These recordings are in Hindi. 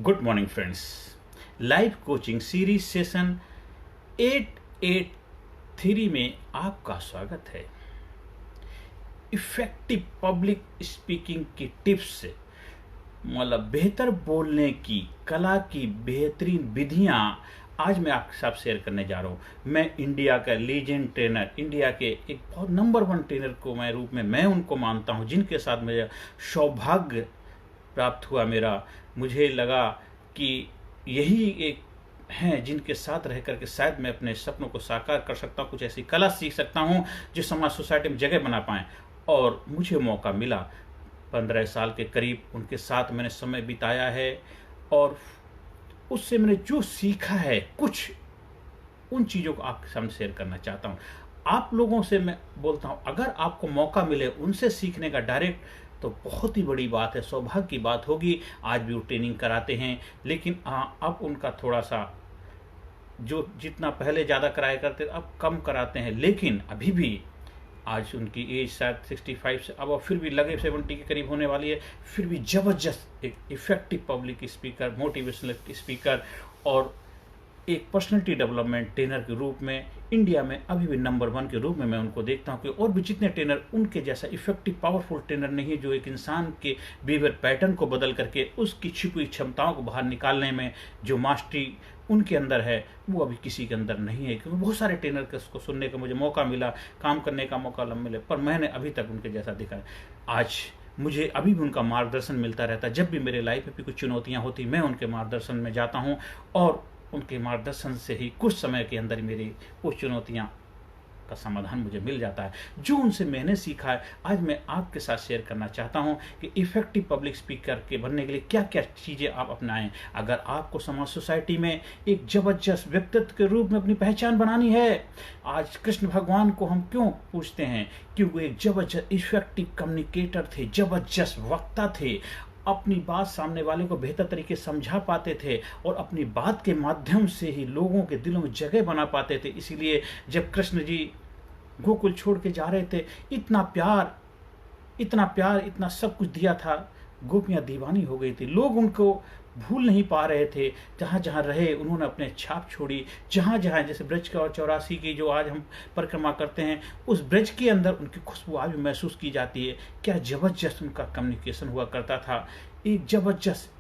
Good morning friends. Live coaching series session 883 में आपका स्वागत है। इफेक्टिव पब्लिक स्पीकिंग की टिप्स से मतलब बेहतर बोलने की कला की बेहतरीन विधियां आज मैं आपके साथ शेयर करने जा रहा हूं। मैं इंडिया का लीजेंड ट्रेनर, इंडिया के एक बहुत नंबर 1 ट्रेनर को मैं उनको मानता हूं, जिनके साथ मेरा सौभाग्य प्राप्त हुआ। मुझे लगा कि यही एक हैं जिनके साथ रह करके शायद मैं अपने सपनों को साकार कर सकता हूँ, कुछ ऐसी कला सीख सकता हूँ जो समाज सोसाइटी में जगह बना पाएँ। और मुझे मौका मिला, 15 साल के करीब उनके साथ मैंने समय बिताया है और उससे मैंने जो सीखा है कुछ उन चीज़ों को आपके सामने शेयर करना चाहता हूँ। आप लोगों से मैं बोलता हूँ, अगर आपको मौका मिले उनसे सीखने का डायरेक्ट, तो बहुत ही बड़ी बात है, सौभाग्य की बात होगी। आज भी वो ट्रेनिंग कराते हैं, लेकिन अब उनका थोड़ा सा जो जितना पहले ज़्यादा कराया करते अब कम कराते हैं, लेकिन अभी भी आज उनकी एज शायद 65 से अब फिर भी लगे 70 के करीब होने वाली है। फिर भी ज़बरदस्त एक effective public speaker, motivational speaker और एक पर्सनैलिटी डेवलपमेंट ट्रेनर के रूप में इंडिया में अभी भी नंबर 1 के रूप में मैं उनको देखता हूँ कि और भी जितने ट्रेनर उनके जैसा इफेक्टिव पावरफुल ट्रेनर नहीं है, जो एक इंसान के बिहेवियर पैटर्न को बदल करके उसकी छिपी हुई क्षमताओं को बाहर निकालने में जो मास्टरी उनके अंदर है वो अभी किसी के अंदर नहीं है। क्योंकि बहुत सारे ट्रेनर के उसको सुनने का मुझे मौका मिला, काम करने का मौका मिले, पर मैंने अभी तक उनके जैसा देखा है। आज मुझे अभी भी उनका मार्गदर्शन मिलता रहता है। जब भी मेरे लाइफ में भी कुछ चुनौतियाँ होती, मैं उनके मार्गदर्शन में जाता हूँ और उनके मार्गदर्शन से ही कुछ समय के अंदर मेरी वो चुनौतियाँ का समाधान मुझे मिल जाता है। जो उनसे मैंने सीखा है आज मैं आपके साथ शेयर करना चाहता हूं कि इफेक्टिव पब्लिक स्पीकर के बनने के लिए क्या क्या चीज़ें आप अपनाएं। अगर आपको समाज सोसाइटी में एक जबरदस्त व्यक्तित्व के रूप में अपनी पहचान बनानी है, आज कृष्ण भगवान को हम क्यों पूछते हैं? क्योंकि वो एक जबरदस्त इफेक्टिव कम्युनिकेटर थे, जबरदस्त वक्ता थे, अपनी बात सामने वाले को बेहतर तरीके से समझा पाते थे और अपनी बात के माध्यम से ही लोगों के दिलों में जगह बना पाते थे। इसीलिए जब कृष्ण जी गोकुल छोड़ के जा रहे थे, इतना प्यार, इतना सब कुछ दिया था, गोपियां दीवानी हो गई थी। लोग उनको भूल नहीं पा रहे थे। जहाँ जहाँ रहे उन्होंने अपने छाप छोड़ी। जहाँ जहाँ जैसे ब्रज का और 84 की जो आज हम परिक्रमा करते हैं, उस ब्रज के अंदर उनकी खुशबू आज भी महसूस की जाती है। क्या जबरदस्त उनका कम्युनिकेशन हुआ करता था। एक जबरदस्त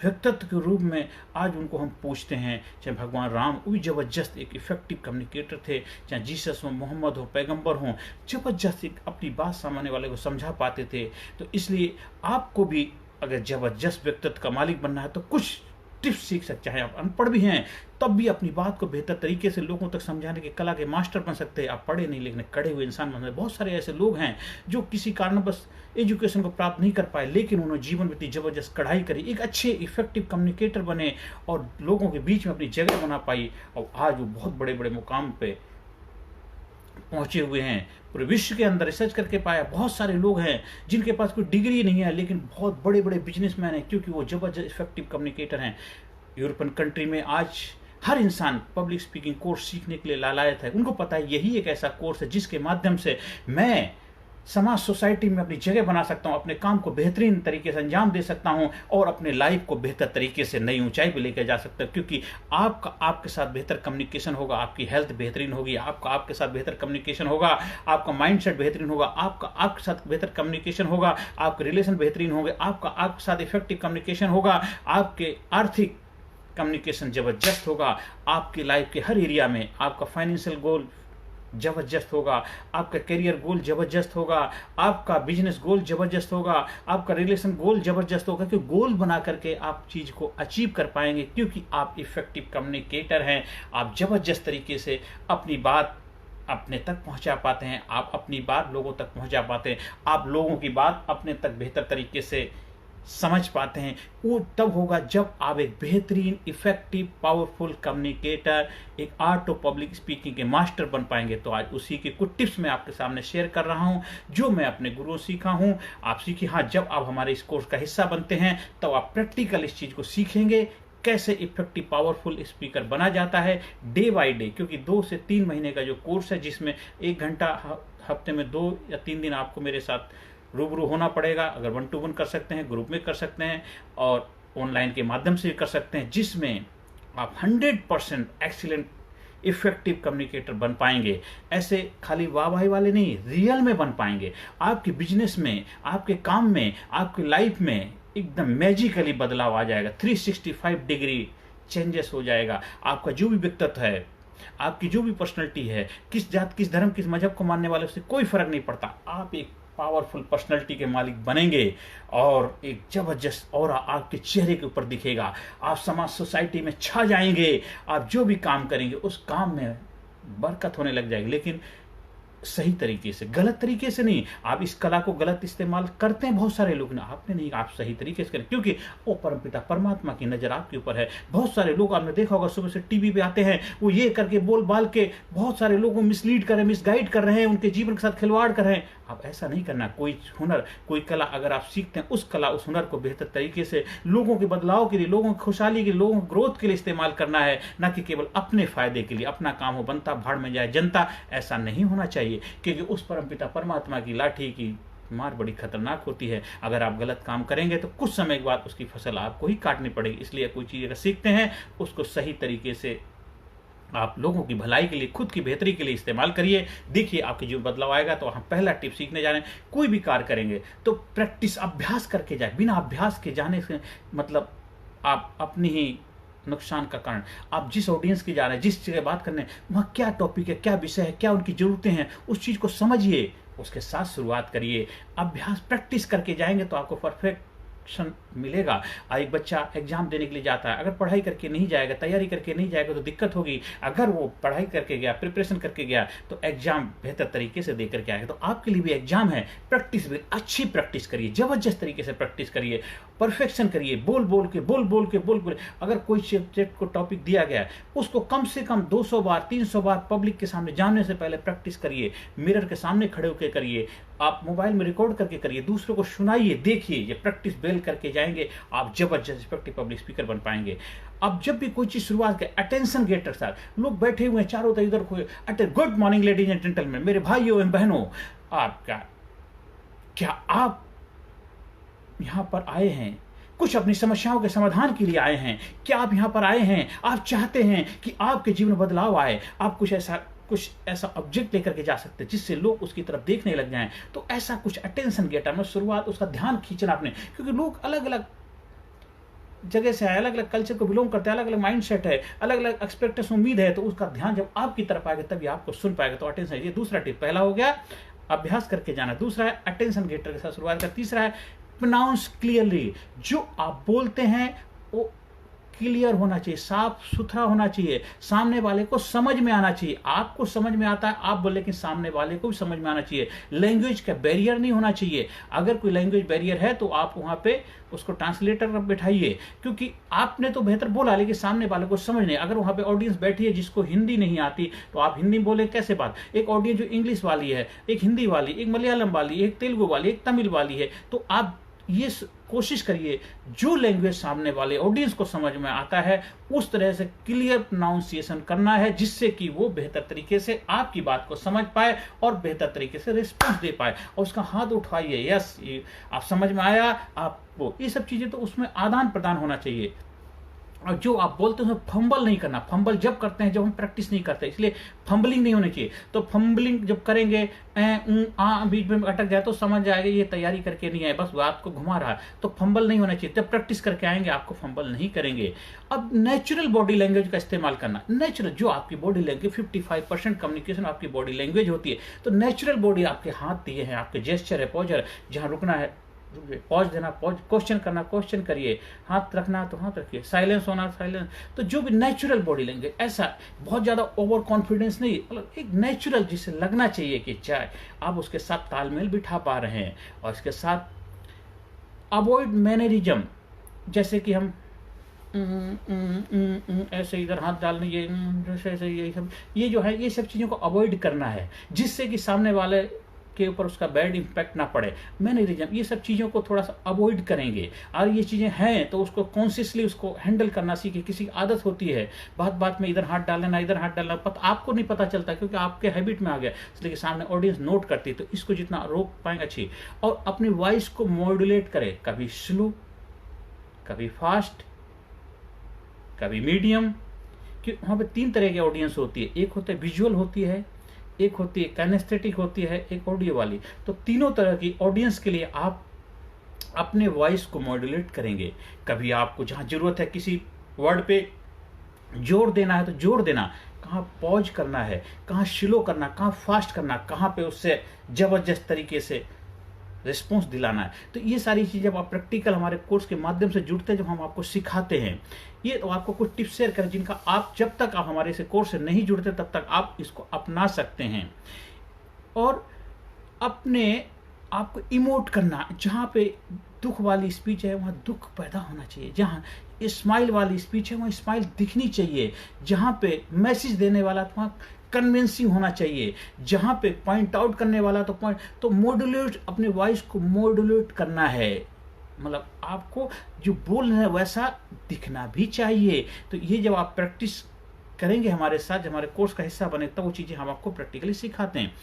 व्यक्तित्व के रूप में आज उनको हम पूछते हैं। चाहे भगवान राम, वो भी जबरदस्त एक इफेक्टिव कम्युनिकेटर थे, चाहे जीसस हो, मोहम्मद हो, पैगंबर हो, जबरदस्त एक अपनी बात सामने वाले को समझा पाते थे। तो इसलिए आपको भी अगर जबरदस्त व्यक्तित्व का मालिक बनना है तो कुछ टिप्स सीख सकते, चाहे आप अनपढ़ भी हैं तब भी अपनी बात को बेहतर तरीके से लोगों तक समझाने की कला के मास्टर बन सकते हैं। आप पढ़े नहीं लेकिन कड़े हुए इंसान बन सकते हैं। बहुत सारे ऐसे लोग हैं जो किसी कारणवश एजुकेशन को प्राप्त नहीं कर पाए, लेकिन उन्होंने जीवन में इतनी जबरदस्त कढ़ाई करी, एक अच्छे इफेक्टिव कम्युनिकेटर बने और लोगों के बीच में अपनी जगह बना पाई और आज वो बहुत बड़े बड़े मुकाम पे पहुंचे हुए हैं। पूरे विश्व के अंदर रिसर्च करके पाया बहुत सारे लोग हैं जिनके पास कोई डिग्री नहीं है लेकिन बहुत बड़े बड़े बिजनेसमैन हैं, क्योंकि वो जबरदस्त इफेक्टिव कम्युनिकेटर हैं। यूरोपियन कंट्री में आज हर इंसान पब्लिक स्पीकिंग कोर्स सीखने के लिए लालायत है। उनको पता है यही एक ऐसा कोर्स है जिसके माध्यम से मैं समाज सोसाइटी में अपनी जगह बना सकता हूँ, अपने काम को बेहतरीन तरीके से अंजाम दे सकता हूँ और अपने लाइफ को बेहतर तरीके से नई ऊंचाई पे लेकर जा सकता हूँ। क्योंकि आपके साथ बेहतर कम्युनिकेशन होगा, आपकी हेल्थ बेहतरीन होगी, आपके साथ बेहतर कम्युनिकेशन होगा, आपका माइंडसेट बेहतरीन होगा, आपके साथ बेहतर कम्युनिकेशन होगा, आपके रिलेशन बेहतरीन होंगे, आपके साथ इफेक्टिव कम्युनिकेशन होगा, आपके आर्थिक कम्युनिकेशन जबरदस्त होगा, आपकी लाइफ के हर एरिया में आपका फाइनेंशियल गोल जबरदस्त होगा, आपका करियर गोल जबरदस्त होगा, आपका बिजनेस गोल जबरदस्त होगा, आपका रिलेशन गोल जबरदस्त होगा। क्योंकि गोल बना करके आप चीज़ को अचीव कर पाएंगे, क्योंकि आप इफेक्टिव कम्युनिकेटर हैं। आप जबरदस्त तरीके से अपनी बात अपने तक पहुंचा पाते हैं, आप अपनी बात लोगों तक पहुंचा पाते हैं, आप लोगों की बात अपने तक बेहतर तरीके से समझ पाते हैं। वो तब होगा जब आप एक बेहतरीन इफेक्टिव पावरफुल कम्युनिकेटर, एक आर्ट ऑफ पब्लिक स्पीकिंग के मास्टर बन पाएंगे। तो आज उसी के कुछ टिप्स मैं आपके सामने शेयर कर रहा हूं जो मैं अपने गुरुओं से सीखा हूं। आप सीखिए। हाँ, जब आप हमारे इस कोर्स का हिस्सा बनते हैं तब आप प्रैक्टिकल इस चीज़ को सीखेंगे, कैसे इफेक्टिव पावरफुल स्पीकर बना जाता है डे बाय डे। क्योंकि 2 से 3 महीने का जो कोर्स है, जिसमें 1 घंटा हफ्ते में 2 या 3 दिन आपको मेरे साथ रूबरू होना पड़ेगा। अगर 1 to 1 कर सकते हैं, ग्रुप में कर सकते हैं, और ऑनलाइन के माध्यम से कर सकते हैं, जिसमें आप 100% एक्सीलेंट इफेक्टिव कम्युनिकेटर बन पाएंगे। ऐसे खाली वाहवाही वाले नहीं, रियल में बन पाएंगे। आपके बिजनेस में, आपके काम में, आपकी लाइफ में एकदम मैजिकली बदलाव आ जाएगा। 365 डिग्री चेंजेस हो जाएगा। आपका जो भी व्यक्तित्व है, आपकी जो भी पर्सनैलिटी है, किस जात, किस धर्म, किस मजहब को मानने वाले, उससे कोई फर्क नहीं पड़ता। आप एक पावरफुल पर्सनैलिटी के मालिक बनेंगे और एक जबरदस्त ऑरा आपके चेहरे के ऊपर दिखेगा। आप समाज, सोसाइटी में छा जाएंगे। आप जो भी काम करेंगे उस काम में बरकत होने लग जाएगी, लेकिन सही तरीके से, गलत तरीके से नहीं। आप इस कला को गलत इस्तेमाल करते हैं बहुत सारे लोग ना, आपने नहीं, आप सही तरीके से करें, क्योंकि वो परमपिता परमात्मा की नजर आपके ऊपर है। बहुत सारे लोग आपने देखा होगा सुबह से टीवी पे आते हैं, वो ये करके बोल बाल के बहुत सारे लोगों को मिसलीड कर रहे हैं, मिसगाइड कर रहे हैं, उनके जीवन के साथ खिलवाड़ कर रहे हैं। आप ऐसा नहीं करना। कोई हुनर, कोई कला अगर आप सीखते हैं, उस कला, उस हुनर को बेहतर तरीके से लोगों के बदलाव के लिए, लोगों की खुशहाली के लिए, लोगों के ग्रोथ के लिए इस्तेमाल करना है, ना कि केवल अपने फायदे के लिए। अपना काम हो बनता, भाड़ में जाए जनता, ऐसा नहीं होना चाहिए, क्योंकि उस परमपिता परमात्मा की लाठी की मार बड़ी खतरनाक होती है। अगर आप गलत काम करेंगे तो कुछ समय के बाद उसकी फसल आपको ही काटनी पड़ेगी। इसलिए कोई चीज़ अगर सीखते हैं, उसको सही तरीके से आप लोगों की भलाई के लिए, खुद की बेहतरी के लिए इस्तेमाल करिए। देखिए आपके जीवन बदलाव आएगा। तो हम पहला टिप सीखने जा रहे हैं, कोई भी कार्य करेंगे तो प्रैक्टिस, अभ्यास करके जाए। बिना अभ्यास के जाने से मतलब आप अपनी ही नुकसान का कारण। आप जिस ऑडियंस की जा रहे हैं, जिस जगह बात करने, वहाँ क्या टॉपिक है, क्या विषय है, क्या उनकी जरूरतें हैं, उस चीज़ को समझिए, उसके साथ शुरुआत करिए। अभ्यास, प्रैक्टिस करके जाएंगे तो आपको परफेक्ट मिलेगा। एक बच्चा एग्जाम देने के लिए जाता है, अगर पढ़ाई करके नहीं जाएगा, तैयारी करके नहीं जाएगा तो दिक्कत होगी। अगर वो पढ़ाई करके गया, प्रिपरेशन करके गया, तो एग्जाम बेहतर तरीके से दे करके आएगा। तो आपके लिए भी एग्जाम है, प्रैक्टिस भी अच्छी प्रैक्टिस करिए, जबरदस्त तरीके से प्रैक्टिस करिए, परफेक्शन करिए, बोल बोल। अगर कोई सब्जेक्ट को टॉपिक दिया गया है, उसको कम से कम 200 बार, 300 बार पब्लिक के सामने जाने से पहले प्रैक्टिस करिए। मिरर के सामने खड़े होकर करिए, आप मोबाइल में रिकॉर्ड करके करिए, दूसरों को सुनाइए। देखिए, ये प्रैक्टिस बेल करके जाएंगे, आप जबरदस्त इफेक्टिव पब्लिक स्पीकर बन पाएंगे। अब जब भी कोई चीज शुरुआत करें, अटेंशन गेटर साथ लोग बैठे हुए हैं चारों तरफ इधर खोए, good morning ladies and gentleman, मेरे भाइयों एवं बहनों, आपका क्या आप यहां पर आए हैं कुछ अपनी समस्याओं के समाधान के लिए आए हैं? क्या आप यहां पर आए हैं, आप चाहते हैं कि आपके जीवन में बदलाव आए? आप कुछ ऐसा ऑब्जेक्ट लेकर के जा सकते हैं जिससे लोग उसकी तरफ देखने लग जाएं। तो ऐसा कुछ अटेंशन गेटर में शुरुआत, उसका ध्यान खींचना आपने, क्योंकि लोग अलग अलग जगह से आए, अलग अलग कल्चर को बिलोंग करते हैं, अलग अलग माइंड सेट है, अलग अलग एक्सपेक्टेशन, उम्मीद है। तो उसका ध्यान जब आपकी तरफ आएगा तभी आपको सुन पाएगा। तो अटेंशन, ये दूसरा टिप। पहला हो गया अभ्यास करके जाना, दूसरा है अटेंशन गेटर के साथ शुरुआत कर, तीसरा है प्रोनाउंस क्लियरली। जो आप बोलते हैं वो क्लियर होना चाहिए, साफ सुथरा होना चाहिए, सामने वाले को समझ में आना चाहिए। आपको समझ में आता है आप बोले, लेकिन सामने वाले को भी समझ में आना चाहिए। लैंग्वेज का बैरियर नहीं होना चाहिए। अगर कोई लैंग्वेज बैरियर है तो आप वहां पे उसको ट्रांसलेटर पर बैठाइए, क्योंकि आपने तो बेहतर बोला लेकिन सामने वाले को समझ नहीं। अगर वहां पे ऑडियंस बैठी है जिसको हिंदी नहीं आती, तो आप हिंदी बोले कैसे बात? एक ऑडियंस जो इंग्लिश वाली है, एक हिंदी वाली, एक मलयालम वाली, एक तेलुगु वाली, एक तमिल वाली है, तो आप ये कोशिश करिए जो लैंग्वेज सामने वाले ऑडियंस को समझ में आता है उस तरह से क्लियर प्रोनाउंसिएशन करना है, जिससे कि वो बेहतर तरीके से आपकी बात को समझ पाए और बेहतर तरीके से रिस्पॉन्स दे पाए। और उसका हाथ उठाइए, यस आप समझ में आया, आपको ये सब चीजें, तो उसमें आदान प्रदान होना चाहिए। और जो आप बोलते हैं फंबल नहीं करना। फंबल जब करते हैं जब हम प्रैक्टिस नहीं करते, इसलिए फंबलिंग नहीं होनी चाहिए। तो फंबलिंग जब करेंगे, बीच में अटक जाए तो समझ जाएगा ये तैयारी करके नहीं आए, बस बात को घुमा रहा है। तो फंबल नहीं होना चाहिए। जब प्रैक्टिस करके आएंगे आपको फंबल नहीं करेंगे। अब नेचुरल बॉडी लैंग्वेज का इस्तेमाल करना। नेचुरल जो आपकी बॉडी लैंग्वेज, 55% कम्युनिकेशन आपकी बॉडी लैंग्वेज होती है। तो नेचुरल बॉडी, आपके हाथ दिए हैं, आपके जेस्चर है, पॉजर, जहां रुकना है पॉज देना, पॉज, क्वेश्चन करना क्वेश्चन करिए, हाथ रखना तो हाथ रखिए, साइलेंस होना साइलेंस। तो जो भी नेचुरल बॉडी लैंग्वेज, ऐसा बहुत ज्यादा ओवर कॉन्फिडेंस नहीं, मतलब एक नेचुरल जिसे लगना चाहिए कि चाहे आप उसके साथ तालमेल बिठा पा रहे हैं। और इसके साथ अवॉइड मैनरिज्म, जैसे कि हम ऐसे इधर हाथ डालने, ये जैसे ऐसे, ये जो है, ये सब चीजों को अवॉइड करना है, जिससे कि सामने वाले के ऊपर उसका बैड इंपैक्ट ना पड़े। मैनरिज्म, ये सब चीज़ों को थोड़ा सा अवॉइड करेंगे। और ये चीज़ें हैं तो उसको कॉन्शियसली उसको हैंडल करना सीखे। किसी की आदत होती है बात बात में इधर हाथ डालना, इधर हाथ डालना, आपको नहीं पता चलता क्योंकि आपके हैबिट में आ गया, इसलिए सामने ऑडियंस नोट करती है। तो इसको जितना रोक पाएंगे अच्छी। और अपनी वॉइस को मॉड्यूलेट करें, कभी स्लो कभी फास्ट, कभी मीडियम। कि वहाँ पे 3 तरह की ऑडियंस होती है, एक होता है विजुअल होती है, एक होती है काइनेस्थेटिक होती है, एक ऑडियो वाली। तो तीनों तरह की ऑडियंस के लिए आप अपने वॉइस को मॉड्यूलेट करेंगे। कभी आपको जहाँ जरूरत है किसी वर्ड पे जोर देना है तो जोर देना, कहाँ पॉज करना है, कहाँ स्लो करना, कहाँ फास्ट करना, कहाँ पे उससे जबरदस्त तरीके से रिस्पॉन्स दिलाना है। तो ये सारी चीज़ें जब आप प्रैक्टिकल हमारे कोर्स के माध्यम से जुड़ते हैं, जब हम आपको सिखाते हैं, ये तो आपको कुछ टिप्स शेयर करें जिनका आप जब तक आप हमारे से कोर्स से नहीं जुड़ते तब तक आप इसको अपना सकते हैं। और अपने आपको इमोट करना, जहाँ पे दुख वाली स्पीच है वहाँ दुख पैदा होना चाहिए, जहाँ स्माइल वाली स्पीच है वहाँ स्माइल दिखनी चाहिए, जहाँ पे मैसेज देने वाला तो वहाँ कन्विंसिंग होना चाहिए, जहाँ पे पॉइंट आउट करने वाला तो पॉइंट, तो मॉड्यूलेट, अपने वॉइस को मॉड्यूलेट करना है। मतलब आपको जो बोल रहे हैं वैसा दिखना भी चाहिए। तो ये जब आप प्रैक्टिस करेंगे हमारे साथ, जब हमारे कोर्स का हिस्सा बने, तब वो चीज़ें हम आपको प्रैक्टिकली सिखाते हैं।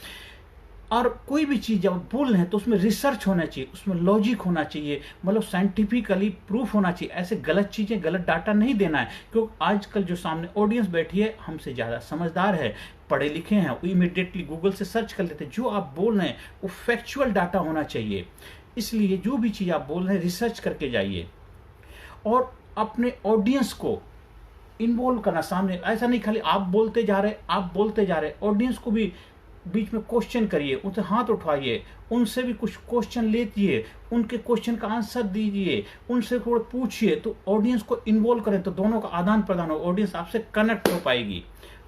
और कोई भी चीज़ जब आप बोल रहे हैं तो उसमें रिसर्च होना चाहिए, उसमें लॉजिक होना चाहिए, मतलब साइंटिफिकली प्रूफ होना चाहिए। ऐसे गलत चीज़ें, गलत डाटा नहीं देना है, क्योंकि आजकल जो सामने ऑडियंस बैठी है हमसे ज़्यादा समझदार है, पढ़े लिखे हैं, वो इमीडिएटली गूगल से सर्च कर लेते हैं। जो आप बोल रहे हैं वो फैक्चुअल डाटा होना चाहिए। इसलिए जो भी चीज़ आप बोल रहे हैं रिसर्च करके जाइए और अपने ऑडियंस को इन्वॉल्व करना सामने। ऐसा नहीं खाली आप बोलते जा रहे, ऑडियंस को भी बीच में क्वेश्चन करिए, उनसे हाथ उठवाइए, उनसे भी कुछ क्वेश्चन लेतिए, उनके क्वेश्चन का आंसर दीजिए, उनसे थोड़ा पूछिए। तो ऑडियंस को इन्वॉल्व करें तो दोनों का आदान प्रदान हो, ऑडियंस आपसे कनेक्ट हो पाएगी।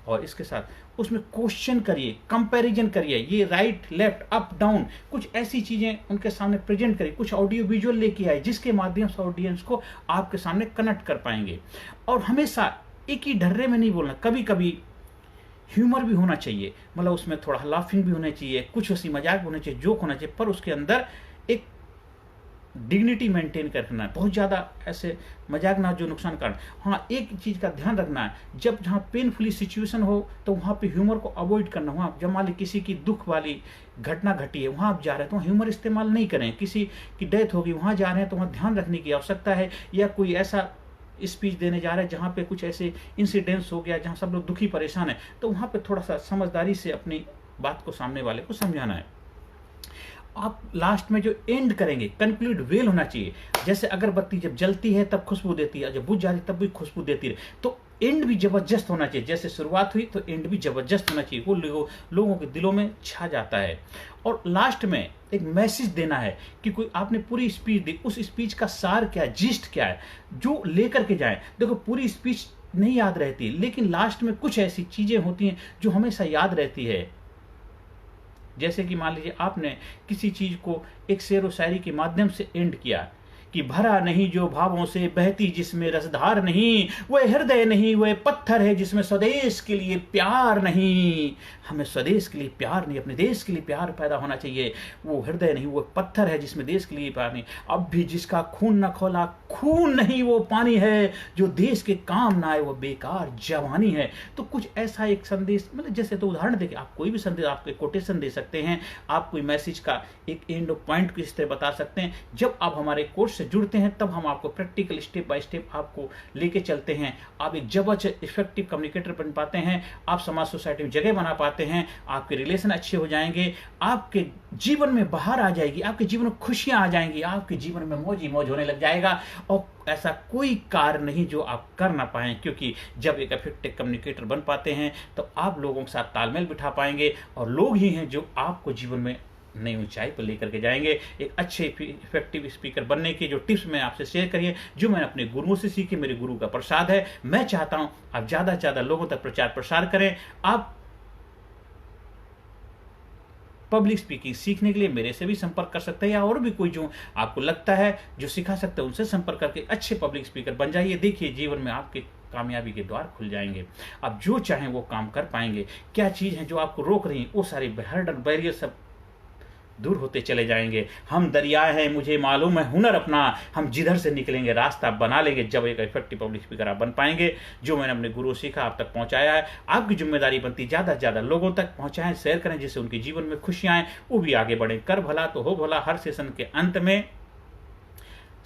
और इसके साथ उसमें क्वेश्चन करिए, कंपैरिजन करिए, ये राइट लेफ्ट अप डाउन, कुछ ऐसी चीज़ें उनके सामने प्रेजेंट करिए, कुछ ऑडियो विजुअल लेके आए जिसके माध्यम से ऑडियंस को आपके सामने कनेक्ट कर पाएंगे। और हमेशा एक ही ढर्रे में नहीं बोलना, कभी कभी ह्यूमर भी होना चाहिए, मतलब उसमें थोड़ा लाफिंग भी होना चाहिए, कुछ हंसी मजाक भी होना चाहिए, जोक होना चाहिए, पर उसके अंदर एक डिग्निटी मेंटेन करना है। बहुत ज़्यादा ऐसे मजाक ना जो नुकसान कारण। हाँ, एक चीज़ का ध्यान रखना है, जब जहाँ पेनफुली सिचुएशन हो तो वहाँ पे ह्यूमर को अवॉइड करना। वहाँ जब मान ली किसी की दुख वाली घटना घटी है, वहाँ आप जा रहे हैं तो ह्यूमर इस्तेमाल नहीं करें। किसी की डेथ होगी, वहाँ जा रहे हैं तो वहाँ ध्यान रखने की आवश्यकता है। या कोई ऐसा स्पीच देने जा रहे हैं जहाँ पे कुछ ऐसे इंसिडेंट्स हो गया जहाँ सब लोग दुखी परेशान है, तो वहाँ पे थोड़ा सा समझदारी से अपनी बात को सामने वाले को समझाना है। आप लास्ट में जो एंड करेंगे, कंक्लूड वेल होना चाहिए। जैसे अगरबत्ती जब जलती है तब खुशबू देती है, जब बुझ जाती है तब भी खुशबू देती है। तो एंड भी जबरदस्त होना चाहिए, जैसे शुरुआत हुई तो एंड भी जबरदस्त होना चाहिए, वो लोगों के दिलों में छा जाता है। और लास्ट में एक मैसेज देना है कि कोई आपने पूरी स्पीच दी, उस स्पीच का सार क्या है, जिस्ट क्या है, जो लेकर के जाए। देखो पूरी स्पीच नहीं याद रहती, लेकिन लास्ट में कुछ ऐसी चीजें होती हैं जो हमेशा याद रहती है। जैसे कि मान लीजिए आपने किसी चीज को एक शेर व शायरी के माध्यम से एंड किया कि भरा नहीं जो भावों से बहती जिसमें रसधार नहीं, वह हृदय नहीं वह पत्थर है जिसमें स्वदेश के लिए प्यार नहीं। हमें स्वदेश के लिए प्यार नहीं, अपने देश के लिए प्यार पैदा होना चाहिए। वो हृदय नहीं वो पत्थर है जिसमें देश के लिए प्यार नहीं। अब भी जिसका खून न खोला खून नहीं वो पानी है, जो देश के काम ना आए वो बेकार जवानी है। तो कुछ ऐसा एक संदेश, मतलब जैसे तो उदाहरण देखिए, आप कोई भी संदेश, आप कोटेशन दे सकते हैं, आप कोई मैसेज का एक एंड पॉइंट किस तरह बता सकते हैं। जब आप हमारे कोर्स से जुड़ते हैं तब हम आपको प्रैक्टिकल स्टेप बाय स्टेप आपको लेके चलते हैं। आप एक जबरदस्त इफेक्टिव कम्युनिकेटर बन पाते हैं, आप समाज सोसाइटी में जगह बना पाते हैं, आपके रिलेशन अच्छे हो जाएंगे, आपके जीवन में बाहर आ जाएगी, आपके जीवन में खुशियां आ जाएंगी, आपके जीवन में मौज ही मौज होने लग जाएगा। और ऐसा कोई कार्य नहीं जो आप कर ना पाएं, क्योंकि जब एक इफेक्टिव कम्युनिकेटर बन पाते हैं तो आप लोगों के साथ तालमेल बिठा पाएंगे, और लोग ही हैं जो आपको जीवन में नई ऊंचाई पर लेकर के जाएंगे। एक अच्छे इफेक्टिव स्पीकर बनने के जो टिप्स मैं आपसे शेयर करिए, जो मैंने अपने गुरुओं से सीखे, मेरे गुरु का प्रसाद है। मैं चाहता हूं आप ज्यादा से ज्यादा लोगों तक प्रचार प्रसार करें। आप पब्लिक स्पीकिंग सीखने के लिए मेरे से भी संपर्क कर सकते हैं, या और भी कोई जो आपको लगता है जो सिखा सकते हैं उनसे संपर्क करके अच्छे पब्लिक स्पीकर बन जाइए। देखिए जीवन में आपके कामयाबी के द्वार खुल जाएंगे, आप जो चाहें वो काम कर पाएंगे। क्या चीज है जो आपको रोक रही है, वो सारी हर्डल बैरियर सब दूर होते चले जाएंगे। हम दरिया हैं मुझे मालूम है हुनर अपना, हम जिधर से निकलेंगे रास्ता बना लेंगे। जब एक इफेक्टिव पब्लिक स्पीकर आप बन पाएंगे, जो मैंने अपने गुरु सीखा आप तक पहुंचाया है, आपकी जिम्मेदारी बनती ज्यादा से ज्यादा लोगों तक पहुंचाएं, शेयर करें, जिससे उनके जीवन में खुशियां आए, वो भी आगे बढ़े। कर भला तो हो भला। हर सेशन के अंत में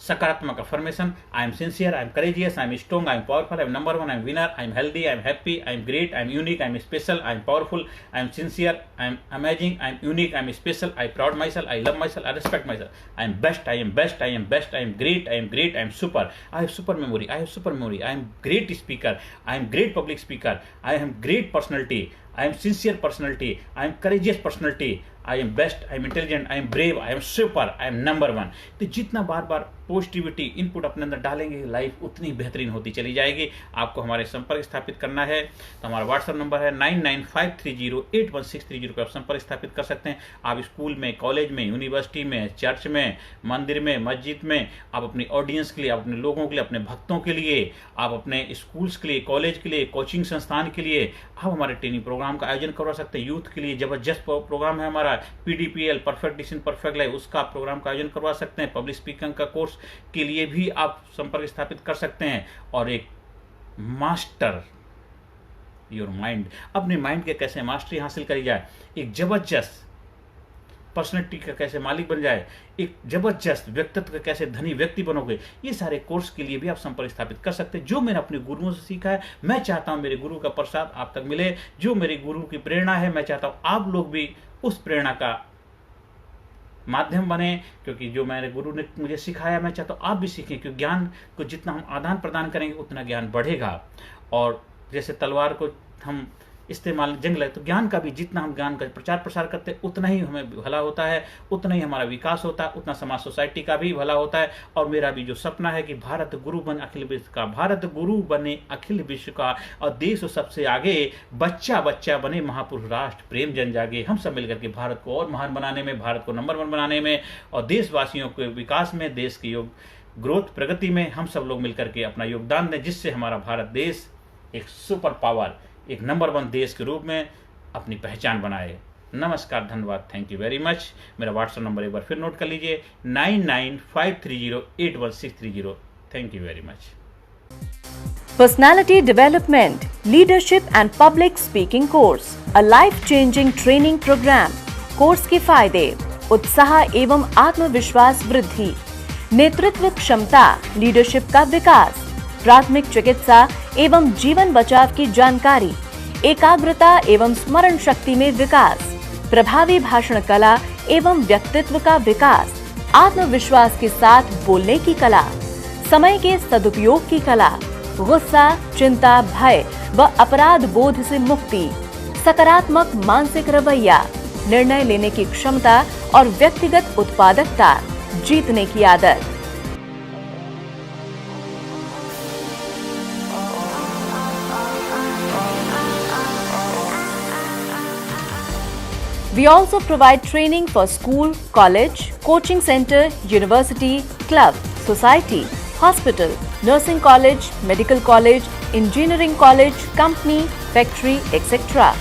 सकारात्मक affirmation, I am sincere, I am courageous, I am strong, I am powerful, I am number one, I am winner, I am healthy, I am happy, I am great, I M unique, I am special, I am powerful, I am sincere, I am amazing, I am unique, I am special, I proud my self, I love my self, I respect my self, I am best, I am best, I am best, I am great, I am great, I am super, I have super memory, I have super memory, I am great speaker, I am great public speaker, I am great personality, I am sincere personality, I am courageous personality, I am best, I am intelligent, I am brave, I am super, I am number one। तो जितना बार बार पॉजिटिविटी इनपुट अपने अंदर डालेंगे लाइफ उतनी बेहतरीन होती चली जाएगी। आपको हमारे संपर्क स्थापित करना है तो हमारा व्हाट्सएप नंबर है 9953081630 पर आप संपर्क स्थापित कर सकते हैं। आप स्कूल में, कॉलेज में, यूनिवर्सिटी में, चर्च में, मंदिर में, मस्जिद में, आप अपनी ऑडियंस के लिए, आप अपने लोगों के लिए, अपने भक्तों के लिए, आप अपने स्कूल्स के लिए, कॉलेज के लिए, कोचिंग संस्थान के लिए आप हमारे ट्रेनिंग प्रोग्राम का आयोजन करवा सकते हैं। यूथ के लिए जबरदस्त प्रोग्राम है हमारा PDPL, perfect decision perfect life, उसका प्रोग्राम का आयोजन करवा सकते हैं। पब्लिक स्पीकिंग का कोर्स के लिए भी आप संपर्क स्थापित कर सकते हैं। और एक मास्टर योर माइंड, अपने माइंड के कैसे मास्टरी हासिल करी जाए, एक जबरदस्त पर्सनैलिटी का कैसे मालिक बन जाए, एक जबरदस्त व्यक्तित्व का कैसे धनी व्यक्ति बनोगे, ये सारे कोर्स के लिए भी आप संपर्क स्थापित कर सकते हैं। जो मैंने अपने गुरुओं से सीखा है, मैं चाहता हूं मेरे गुरु का प्रसाद आप तक मिले। जो मेरे गुरु की प्रेरणा है, मैं चाहता हूं आप लोग भी उस प्रेरणा का माध्यम बने, क्योंकि जो मेरे गुरु ने मुझे सिखाया मैं चाहता हूँ आप भी सीखें, क्योंकि ज्ञान को जितना हम आदान प्रदान करेंगे उतना ज्ञान बढ़ेगा। और जैसे तलवार को हम इस्तेमाल जंग लगे, तो ज्ञान का भी जितना हम ज्ञान का प्रचार प्रसार करते हैं उतना ही हमें भला होता है, उतना ही हमारा विकास होता है, उतना समाज सोसाइटी का भी भला होता है। और मेरा भी जो सपना है कि भारत गुरु बने अखिल विश्व का, भारत गुरु बने अखिल विश्व का, और देश सबसे आगे, बच्चा बच्चा बने महापुरुष राष्ट्र, प्रेम जन जागे। हम सब मिलकर के भारत को और महान बनाने में, भारत को नंबर 1 बनाने में और देशवासियों के विकास में, देश की ग्रोथ प्रगति में हम सब लोग मिलकर के अपना योगदान दें, जिससे हमारा भारत देश एक सुपर पावर, एक नंबर 1 देश के रूप में अपनी पहचान बनाए। नमस्कार, धन्यवाद, थैंक यू वेरी मच। मेरा व्हाट्सएप नंबर एक बार फिर नोट कर लीजिए 9953081630। Thank you very much. Personality Development, Leadership and Public Speaking Course, a life-changing training program। Course के फायदे: उत्साह एवं आत्मविश्वास वृद्धि, नेतृत्व क्षमता, लीडरशिप का विकास, प्राथमिक चिकित्सा एवं जीवन बचाव की जानकारी, एकाग्रता एवं स्मरण शक्ति में विकास, प्रभावी भाषण कला एवं व्यक्तित्व का विकास, आत्मविश्वास के साथ बोलने की कला, समय के सदुपयोग की कला, गुस्सा, चिंता, भय व अपराध बोध से मुक्ति, सकारात्मक मानसिक रवैया, निर्णय लेने की क्षमता और व्यक्तिगत उत्पादकता, जीतने की आदत। We also provide training for school, college, coaching center, university, club, society, hospital, nursing college, medical college, engineering college, company, factory, etc.